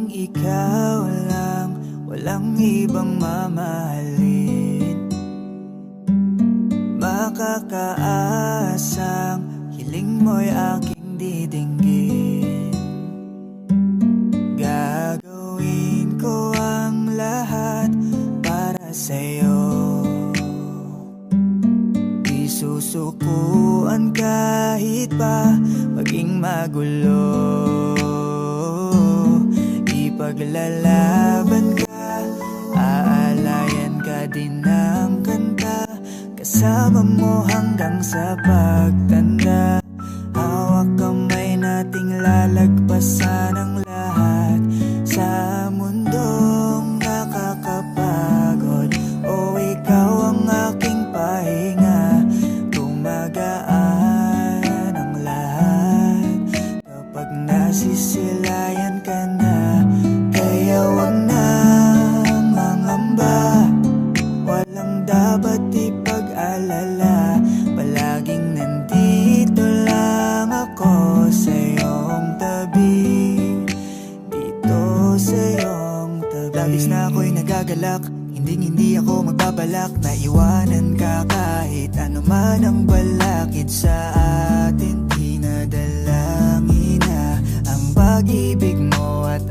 tanging ikaw lang, walang ibang mamahalin. Makakaasang hiling mo'y aking didinggin. Gagawin ko ang lahat para sa'yo. Di susukuan kahit pa maging magulo. Ipaglalaban ka, aalayan ka din ng kanta. Kasama mo hanggang sa pagtanda. Hawak kamay nating lalagpasan ang lahat sa mundong nakakapagod. O ikaw ang aking pahinga, gumagaan ang lahat kapag nasisilayan ka na. Kaya wag na mangamba, walang dapat ipag-alala. Palaging nandito lang ako sa iyong tabi, dito sa iyong tabi. Labis na ako'y nagagalak, hindi ako magbabalak na iwanan ka kahit ano man ang balakid sa atin. Dinadalangin na ang pag-ibig mo at